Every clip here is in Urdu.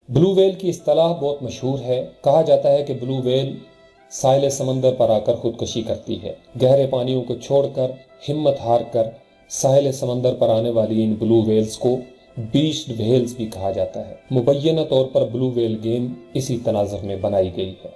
بلو ویل کی اصطلاح بہت مشہور ہے۔ کہا جاتا ہے کہ بلو ویل ساحل سمندر پر آ کر خودکشی کرتی ہے۔ گہرے پانیوں کو چھوڑ کر، ہمت ہار کر ساحل سمندر پر آنے والی ان بلو ویلز کو بیچڈ ویلز بھی کہا جاتا ہے۔ مبینہ طور پر بلو ویل گیم اسی تناظر میں بنائی گئی ہے۔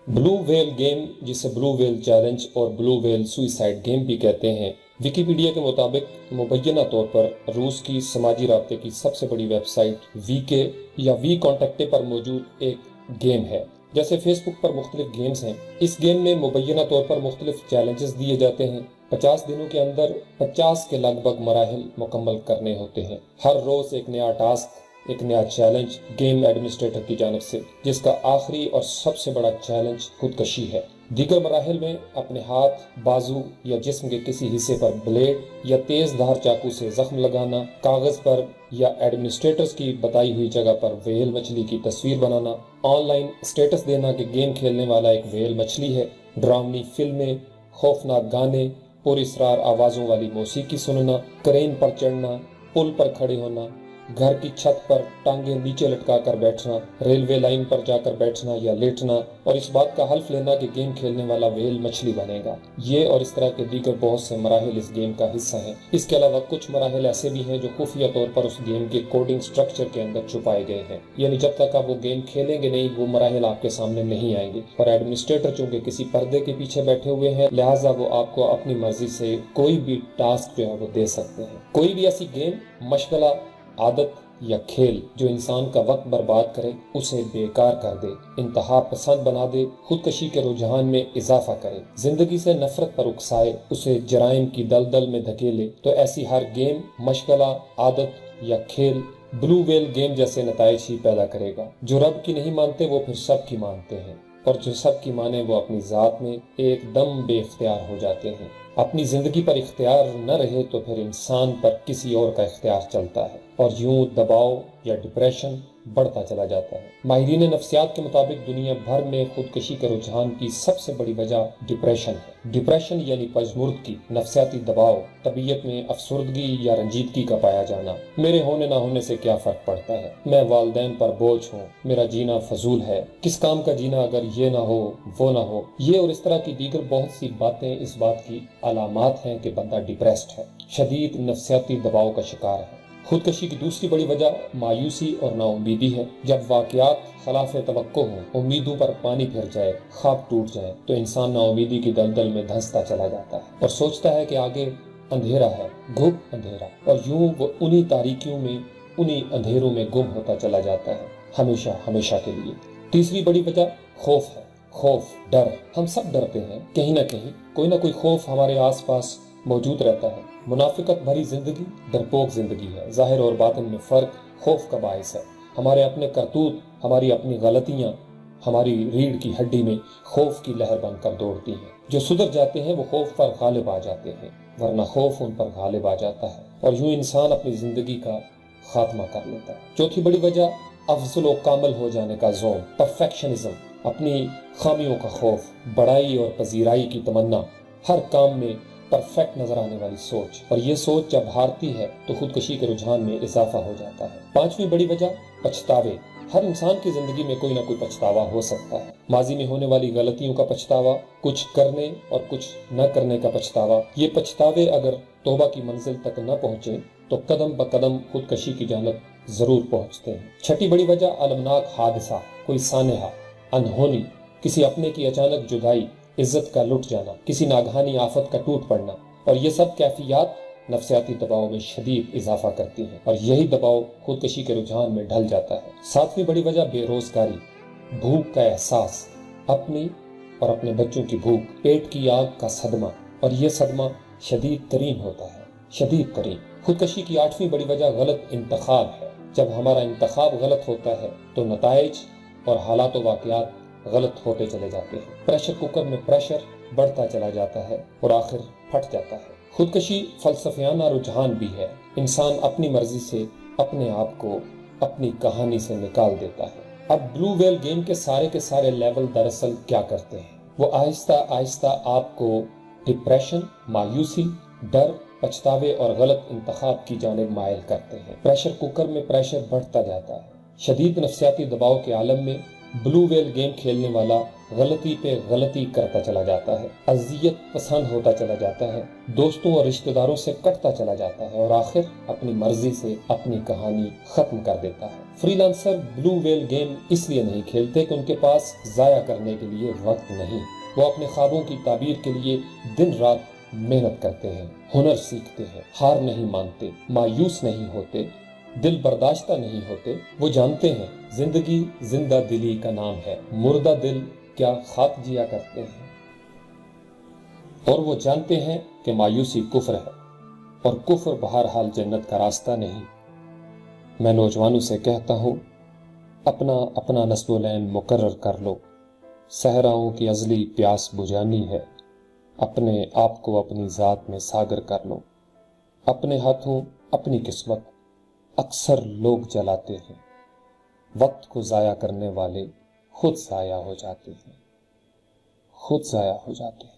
بلو ویل گیم، جسے بلو ویل چیلنج اور بلو ویل سوئسائڈ گیم بھی کہتے ہیں، ویکیپیڈیا کے مطابق مبینہ طور پر روس کی سماجی رابطے کی سب سے بڑی ویب سائٹ وی کے یا وی کانٹیکٹے پر موجود ایک گیم ہے۔ جیسے فیس بک پر مختلف گیمز ہیں، اس گیم میں مبینہ طور پر مختلف چیلنجز دیے جاتے ہیں۔ 50 دنوں کے اندر 50 کے لگ بھگ مراحل مکمل کرنے ہوتے ہیں۔ ہر روز ایک نیا ٹاسک، ایک نیا چیلنج گیم ایڈمنسٹریٹر کی جانب سے، جس کا آخری اور سب سے بڑا چیلنج خودکشی ہے۔ دیگر مراحل میں اپنے ہاتھ، بازو یا جسم کے کسی حصے پر بلیڈ یا تیز دھار چاقو سے زخم لگانا، کاغذ پر یا ایڈمنسٹریٹرز کی بتائی ہوئی جگہ پر ویل مچھلی کی تصویر بنانا، آن لائن اسٹیٹس دینا کہ گیم کھیلنے والا ایک ویل مچھلی ہے، ڈراؤنی فلمیں، خوفناک گانے، پر اسرار آوازوں والی موسیقی سننا، کرین پر چڑھنا، پل پر کھڑے ہونا، گھر کی چھت پر ٹانگیں نیچے لٹکا کر بیٹھنا، ریلوے لائن پر جا کر بیٹھنا یا لیٹنا، اور اس بات کا حلف لینا کہ گیم کھیلنے والا ویل مچھلی بنے گا۔ یہ اور اس طرح کے دیگر بہت سے مراحل اس گیم کا حصہ ہیں۔ اس کے علاوہ کچھ مراحل ایسے بھی ہیں جو خفیہ طور پر اس گیم کے کوڈنگ سٹرکچر کے اندر چھپائے گئے ہیں، یعنی جب تک آپ وہ گیم کھیلیں گے نہیں، وہ مراحل آپ کے سامنے نہیں آئیں گے۔ اور ایڈمنسٹریٹر چونکہ کسی پردے کے پیچھے بیٹھے ہوئے ہیں، لہٰذا وہ آپ کو اپنی مرضی سے کوئی بھی ٹاسک جو ہے وہ دے سکتے ہیں۔ کوئی بھی ایسی گیم، مشغلہ، عادت یا کھیل جو انسان کا وقت برباد کرے، اسے بیکار کر دے، انتہا پسند بنا دے، خودکشی کے رجحان میں اضافہ کرے، زندگی سے نفرت پر اکسائے، اسے جرائم کی دلدل میں دھکیلے، تو ایسی ہر گیم، مشغلہ، عادت یا کھیل بلو ویل گیم جیسے نتائج ہی پیدا کرے گا۔ جو رب کی نہیں مانتے وہ پھر سب کی مانتے ہیں، اور جو سب کی مانے وہ اپنی ذات میں ایک دم بے اختیار ہو جاتے ہیں۔ اپنی زندگی پر اختیار نہ رہے تو پھر انسان پر کسی اور کا اختیار چلتا ہے، اور یوں دباؤ یا ڈپریشن بڑھتا چلا جاتا ہے۔ ماہرین نفسیات کے مطابق دنیا بھر میں خودکشی کے رجحان کی سب سے بڑی وجہ ڈپریشن ہے۔ ڈپریشن یعنی پژمردگی، نفسیاتی دباؤ، طبیعت میں افسردگی یا رنجیدگی کا پایا جانا۔ میرے ہونے نہ ہونے سے کیا فرق پڑتا ہے، میں والدین پر بوجھ ہوں، میرا جینا فضول ہے، کس کام کا جینا اگر یہ نہ ہو وہ نہ ہو۔ یہ اور اس طرح کی دیگر بہت سی باتیں اس بات کی علامات ہیں کہ بندہ ڈپریسڈ ہے، شدید نفسیاتی دباؤ کا شکار ہے۔ خودکشی کی دوسری بڑی وجہ مایوسی اور نا امیدی ہے۔ جب واقعات خلاف توقع ہوں، امیدوں پر پانی پھر جائے، خواب ٹوٹ جائے، تو انسان نا امیدی کی دلدل میں دھنستا چلا جاتا ہے اور سوچتا ہے کہ آگے اندھیرا ہے، گھپ اندھیرا، اور یوں وہ انہی تاریکیوں میں، انہی اندھیروں میں گم ہوتا چلا جاتا ہے، ہمیشہ ہمیشہ کے لیے۔ تیسری بڑی وجہ خوف ہے، خوف، ڈر۔ ہم سب ڈرتے ہیں، کہیں نہ کہیں کوئی نہ کوئی خوف ہمارے آس پاس موجود رہتا ہے۔ منافقت بھری زندگی ڈرپوک زندگی ہے، ظاہر اور باطن میں فرق خوف کا باعث ہے۔ ہمارے اپنے کرتوت، ہماری اپنی غلطیاں ہماری ریڑھ کی ہڈی میں خوف کی لہر بن کر دوڑتی ہیں۔ جو سدھر جاتے ہیں وہ خوف پر غالب آ جاتے ہیں، ورنہ خوف ان پر غالب آ جاتا ہے، اور یوں انسان اپنی زندگی کا خاتمہ کر لیتا ہے۔ چوتھی بڑی وجہ افضل و کامل ہو جانے کا ذوق، پرفیکشنزم، اپنی خامیوں کا خوف، بڑائی اور پذیرائی کی تمنا، ہر کام میں پرفیکٹ نظر آنے والی سوچ، اور یہ سوچ جب ہارتی ہے تو خودکشی کے رجحان میں اضافہ ہو جاتا ہے۔ پانچویں بڑی وجہ پچھتاوے۔ ہر انسان کی زندگی میں کوئی نہ کوئی پچھتاوا ہو سکتا ہے۔ ماضی میں ہونے والی غلطیوں کا پچھتاوا، کچھ کرنے اور کچھ نہ کرنے کا پچھتاوا۔ یہ پچھتاوے اگر توبہ کی منزل تک نہ پہنچے تو قدم بقدم خودکشی کی جانب ضرور پہنچتے ہیں۔ چھٹی بڑی وجہ المناک حادثہ، کوئی سانحہ، انہونی، کسی اپنے کی اچانک جدائی، عزت کا لٹ جانا، کسی ناگہانی آفت کا ٹوٹ پڑنا، اور یہ سب کیفیات نفسیاتی دباؤ میں شدید اضافہ کرتی ہیں، اور یہی دباؤ خودکشی کے رجحان میں ڈھل جاتا ہے۔ ساتویں بڑی وجہ بے روزگاری، بھوک کا احساس، اپنی اور اپنے بچوں کی بھوک، پیٹ کی آگ کا صدمہ، اور یہ صدمہ شدید ترین ہوتا ہے، شدید ترین۔ خودکشی کی آٹھویں بڑی وجہ غلط انتخاب ہے۔ جب ہمارا انتخاب غلط ہوتا ہے تو نتائج اور حالات و واقعات غلط ہوتے چلے جاتے ہیں۔ پریشر کوکر میں پریشر بڑھتا چلا جاتا ہے اور آخر پھٹ جاتا ہے۔ خودکشی فلسفیانہ رجحان بھی ہے۔ انسان اپنی مرضی سے اپنے آپ کو اپنی کہانی سے نکال دیتا ہے۔ اب بلو ویل گیم کے سارے لیول دراصل کیا کرتے ہیں؟ وہ آہستہ آہستہ آپ کو ڈپریشن، مایوسی، ڈر، پچھتاوے اور غلط انتخاب کی جانب مائل کرتے ہیں۔ پریشر کوکر میں پریشر بڑھتا جاتا ہے، شدید نفسیاتی دباؤ کے عالم میں بلو ویل گیم کھیلنے والا غلطی پہ غلطی کرتا چلا جاتا ہے، اذیت پسند ہوتا چلا جاتا ہے، دوستوں اور رشتہ داروں سے کٹتا چلا جاتا ہے اور آخر اپنی مرضی سے اپنی کہانی ختم کر دیتا ہے۔ فری لانسر بلو ویل گیم اس لیے نہیں کھیلتے کہ ان کے پاس ضائع کرنے کے لیے وقت نہیں، وہ اپنے خوابوں کی تعبیر کے لیے دن رات محنت کرتے ہیں، ہنر سیکھتے ہیں، ہار نہیں مانتے، مایوس نہیں ہوتے، دل برداشتہ نہیں ہوتے۔ وہ جانتے ہیں زندگی زندہ دلی کا نام ہے، مردہ دل کیا خاک جیا کرتے ہیں، اور وہ جانتے ہیں کہ مایوسی کفر ہے اور کفر بہرحال جنت کا راستہ نہیں۔ میں نوجوانوں سے کہتا ہوں، اپنا اپنا نصب العین مقرر کر لو، صحراؤں کی ازلی پیاس بجھانی ہے، اپنے آپ کو اپنی ذات میں ساگر کر لو، اپنے ہاتھوں اپنی قسمت اکثر لوگ جلاتے ہیں، وقت کو ضائع کرنے والے خود ضائع ہو جاتے ہیں، خود ضائع ہو جاتے ہیں۔